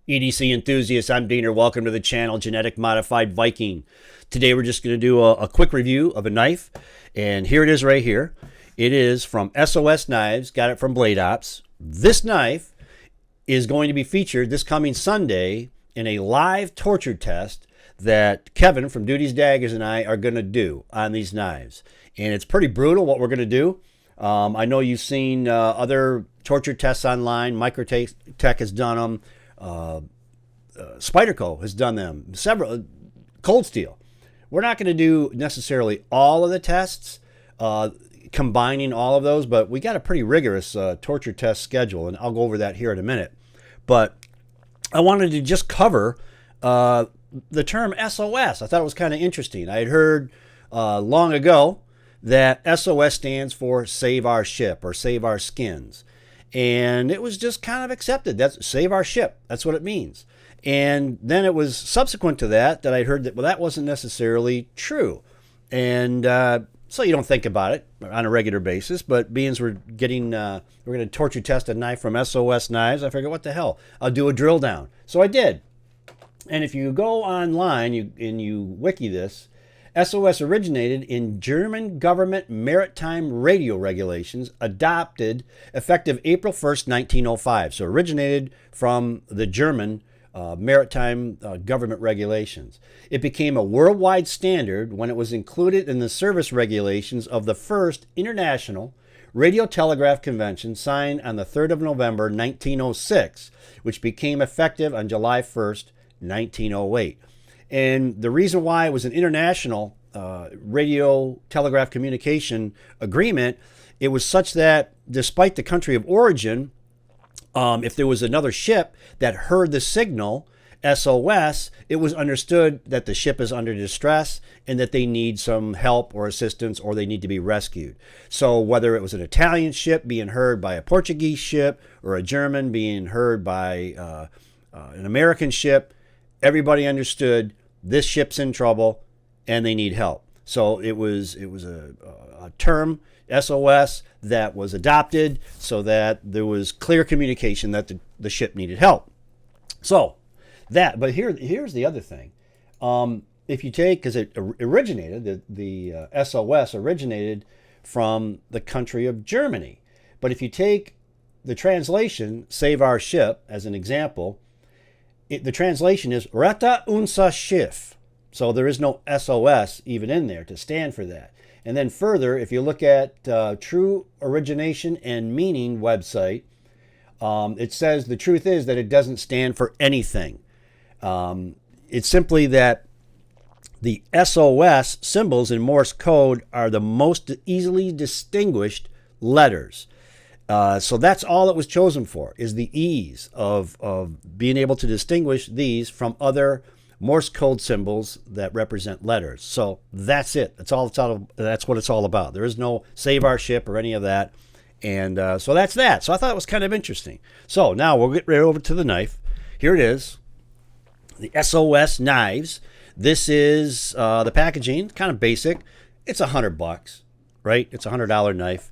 EDC enthusiasts, I'm Diener. Welcome to the channel, Genetic Modified Viking. Today we're just going to do a quick review of a knife, and here it is right here. It is from SOS Knives, got it from Blade Ops. This knife is going to be featured this coming Sunday in a live torture test that Kevin from Doody's Daggers and I are going to do on these knives. And it's pretty brutal what we're going to do. I know you've seen other torture tests online. Microtech has done them. Spyderco has done them, several. Cold Steel. We're not going to do necessarily all of the tests, combining all of those, but we got a pretty rigorous torture test schedule, and I'll go over that here in a minute. But I wanted to just cover the term SOS. I thought it was kind of interesting. I had heard long ago that SOS stands for Save Our Ship or Save Our Skins. And it was just kind of accepted. That's save our ship. That's what it means. And then it was subsequent to that I'd heard that, well, that wasn't necessarily true. And so you don't think about it on a regular basis. But being we're going to torture test a knife from SOS Knives, I figured, what the hell? I'll do a drill down. So I did. And if you go online and you wiki this, SOS originated in German government maritime radio regulations adopted effective April 1st, 1905. So originated from the German maritime government regulations. It became a worldwide standard when it was included in the service regulations of the first International Radio Telegraph Convention signed on the 3rd of November, 1906, which became effective on July 1st, 1908. And the reason why it was an international radio telegraph communication agreement, it was such that despite the country of origin, if there was another ship that heard the signal SOS, it was understood that the ship is under distress and that they need some help or assistance or they need to be rescued. So whether it was an Italian ship being heard by a Portuguese ship or a German being heard by an American ship, everybody understood this ship's in trouble and they need help. So it was a term, SOS, that was adopted so that there was clear communication that the ship needed help. So that, but here's the other thing. If you take, because it originated, the SOS originated from the country of Germany. But if you take the translation, Save Our Ship, as an example, the translation is Retta unser Schiff. So there is no SOS even in there to stand for that. And then further, if you look at True Origination and Meaning website, it says the truth is that it doesn't stand for anything. It's simply that the SOS symbols in Morse code are the most easily distinguished letters. So that's all it was chosen for, is the ease of being able to distinguish these from other Morse code symbols that represent letters. So that's it. That's what it's all about. There is no Save Our Ship or any of that. And so that's that. So I thought it was kind of interesting. So now we'll get right over to the knife. Here it is, the SOS Knives. This is the packaging, kind of basic. It's $100, right? It's $100 knife.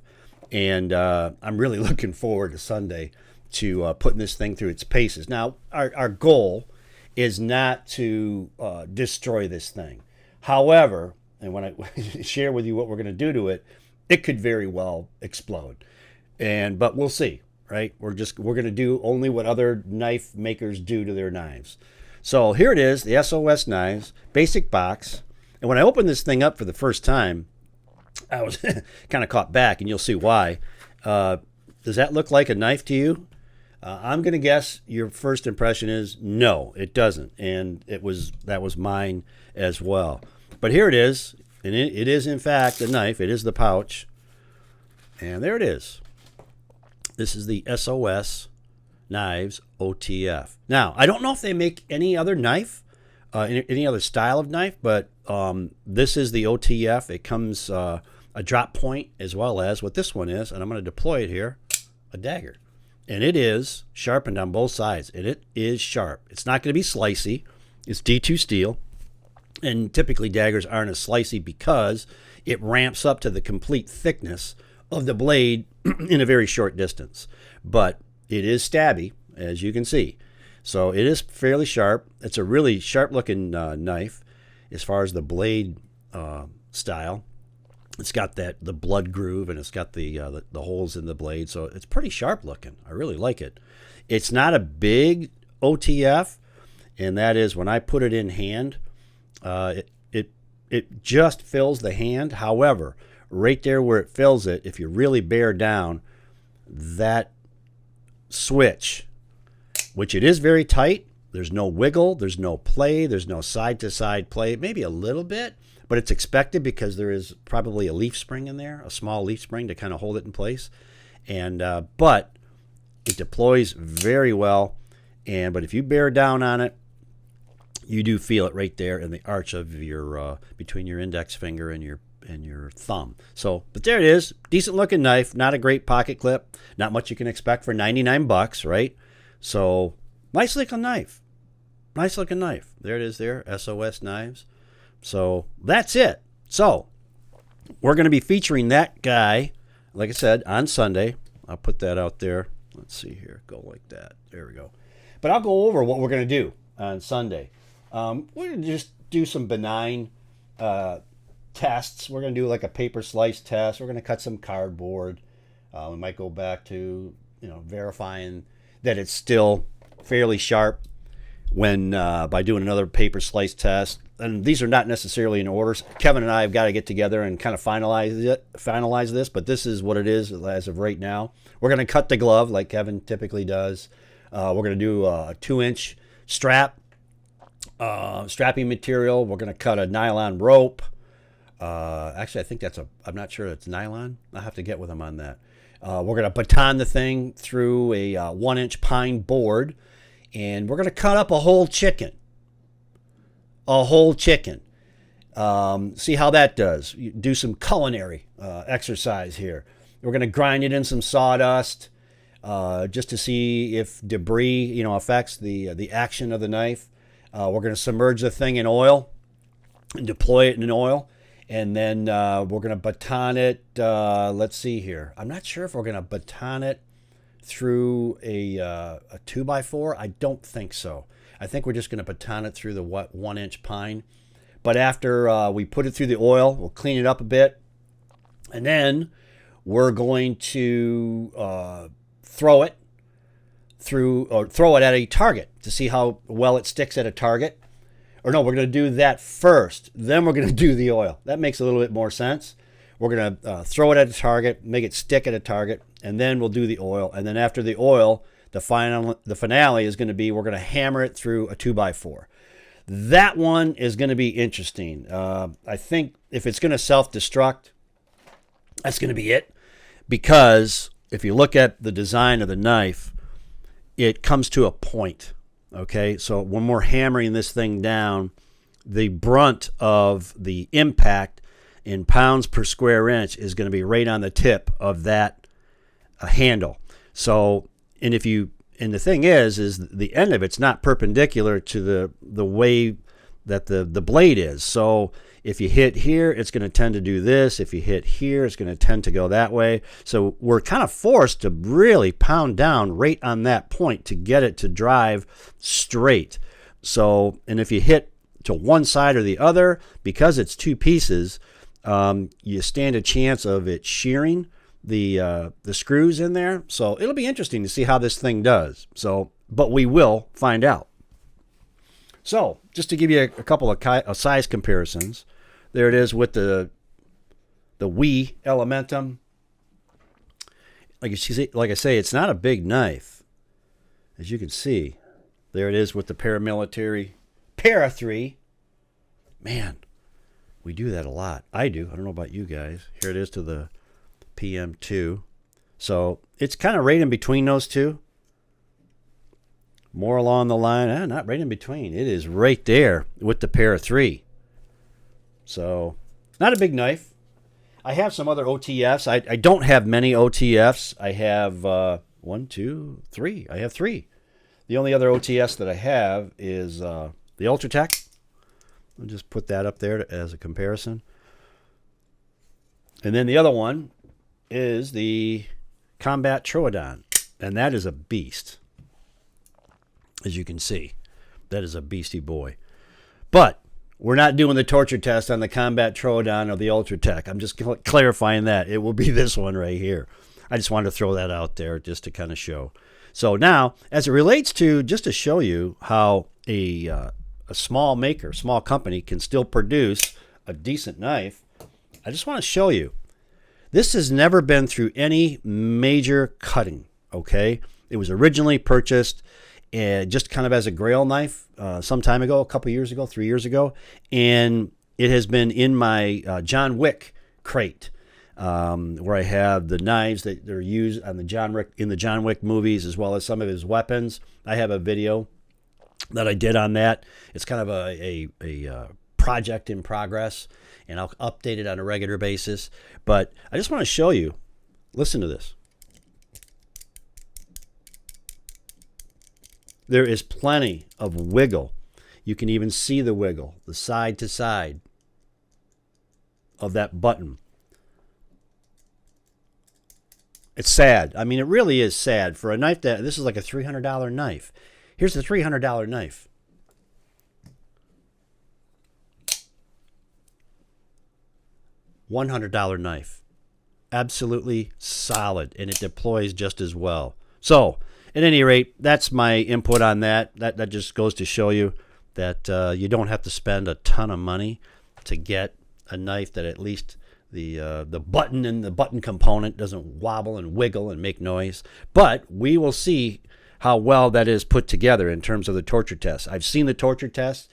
And I'm really looking forward to Sunday to putting this thing through its paces. Now, our goal is not to destroy this thing. However, and when I share with you what we're going to do to it, it could very well explode. But we'll see, right? We're going to do only what other knife makers do to their knives. So here it is, the SOS Knives, basic box. And when I opened this thing up for the first time, I was kind of caught back, and you'll see why. Does that look like a knife to you? I'm going to guess your first impression is no, it doesn't. And that was mine as well. But here it is. And it is, in fact, a knife. It is the pouch. And there it is. This is the SOS Knives OTF. Now, I don't know if they make any other knife, any other style of knife, but this is the OTF. It comes a drop point as well as what this one is. And I'm going to deploy it here, a dagger. And it is sharpened on both sides, and it is sharp. It's not going to be slicey. It's D2 steel, and typically daggers aren't as slicey because it ramps up to the complete thickness of the blade in a very short distance. But it is stabby, as you can see. So it is fairly sharp. It's a really sharp-looking knife as far as the blade style. It's got the blood groove, and it's got the holes in the blade, so it's pretty sharp looking. I really like it. It's not a big OTF, and that is when I put it in hand, it just fills the hand. However, right there where it fills it, if you really bear down, that switch, which it is very tight. There's no wiggle, there's no play, there's no side-to-side play, maybe a little bit, but it's expected because there is probably a leaf spring in there, a small leaf spring to kind of hold it in place. And but it deploys very well. But if you bear down on it, you do feel it right there in the arch of your between your index finger and your thumb. So, but there it is, decent looking knife, not a great pocket clip, not much you can expect for $99, right? So, nice looking knife. Nice looking knife. There it is there, SOS Knives. So, that's it. So, we're going to be featuring that guy, like I said, on Sunday. I'll put that out there. Let's see here. Go like that. There we go. But I'll go over what we're going to do on Sunday. We're going to just do some benign tests. We're going to do like a paper slice test. We're going to cut some cardboard. We might go back to, verifying that it's still fairly sharp when by doing another paper slice test. And these are not necessarily in order. Kevin and I have got to get together and kind of finalize this, but this is what it is as of right now. We're going to cut the glove like Kevin typically does. We're going to do a 2-inch strap, strapping material. We're going to cut a nylon rope. Actually, I think I'm not sure it's nylon. I'll have to get with them on that. We're going to baton the thing through a 1-inch pine board, and we're going to cut up a whole chicken. See how that does. You do some culinary exercise here. We're going to grind it in some sawdust just to see if debris, affects the action of the knife. We're going to submerge the thing in oil and deploy it in oil. And then we're going to baton it. Let's see here. I'm not sure if we're going to baton it through a 2x4. I don't think so. I think we're just going to baton it through the 1-inch pine. But after we put it through the oil, we'll clean it up a bit. And then we're going to throw it at a target to see how well it sticks at a target. Or no, we're going to do that first. Then we're going to do the oil. That makes a little bit more sense. We're going to throw it at a target, make it stick at a target, and then we'll do the oil. And then after the oil, the finale is going to be we're going to hammer it through a 2x4. That one is going to be interesting. I think if it's going to self-destruct, that's going to be it. Because if you look at the design of the knife, it comes to a point. Okay, so when we're hammering this thing down, the brunt of the impact in pounds per square inch is going to be right on the tip of that handle. So, and the thing is the end of it's not perpendicular to the way that the blade is. So if you hit here, it's going to tend to do this. If you hit here, it's going to tend to go that way. So we're kind of forced to really pound down right on that point to get it to drive straight. So, and if you hit to one side or the other, because it's two pieces, you stand a chance of it shearing the screws in there. So it'll be interesting to see how this thing does. So, but we will find out. So, just to give you a couple of size comparisons, there it is with the Wii Elementum. Like I say, it's not a big knife, as you can see. There it is with the paramilitary Para 3. Man, we do that a lot. I do. I don't know about you guys. Here it is to the PM2. So it's kind of right in between those two. More along the line, not right in between. It is right there with the Para 3. So, not a big knife. I have some other OTFs. I don't have many OTFs. I have 1, 2, 3. I have 3. The only other OTFs that I have is the Ultratech. I'll just put that up there as a comparison. And then the other one is the Combat Troodon. And that is a beast. as you can see. That is a beastie boy. But we're not doing the torture test on the Combat Troodon or the Ultratech. I'm just clarifying that. It will be this one right here. I just wanted to throw that out there just to kind of show. So now, as it relates to, just to show you how a small maker, small company can still produce a decent knife, I just want to show you. This has never been through any major cutting, okay? It was originally purchased just kind of as a grail knife some time ago, a couple years ago, 3 years ago, and it has been in my John Wick crate, where I have the knives that are used on the John Wick movies, as well as some of his weapons. I have a video that I did on that. It's kind of a project in progress, and I'll update it on a regular basis. But I just want to show you. Listen to this. There is plenty of wiggle. You can even see the wiggle, the side to side of that button. It's sad. I mean, it really is sad for a knife this is like a $300 knife. Here's the $300 knife. $100 knife. Absolutely solid, and it deploys just as well. So, at any rate, that's my input on that. That just goes to show you that you don't have to spend a ton of money to get a knife that at least the button and the button component doesn't wobble and wiggle and make noise. But we will see how well that is put together in terms of the torture test. I've seen the torture test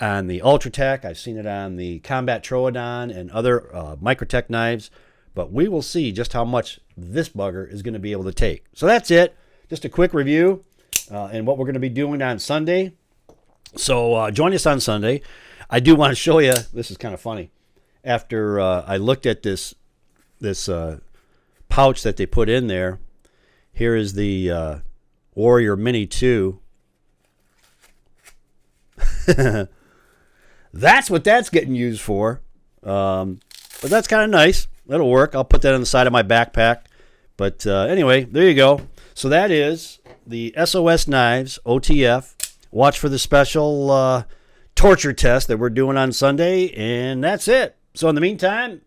on the Ultratech. I've seen it on the Combat Troodon and other Microtech knives. But we will see just how much this bugger is going to be able to take. So that's it. Just a quick review and what we're going to be doing on Sunday. So join us on Sunday. I do want to show you, this is kind of funny. After I looked at this pouch that they put in there, here is the Warrior Mini 2. That's what that's getting used for. But that's kind of nice. That'll work. I'll put that on the side of my backpack. But anyway, there you go. So that is the SOS Knives OTF. Watch for the special torture test that we're doing on Sunday, and that's it. So in the meantime,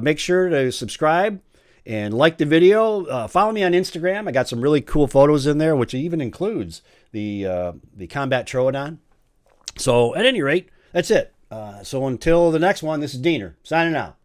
make sure to subscribe and like the video. Follow me on Instagram. I got some really cool photos in there, which even includes the Combat Troodon. So at any rate, that's it. So until the next one, this is Diener signing out.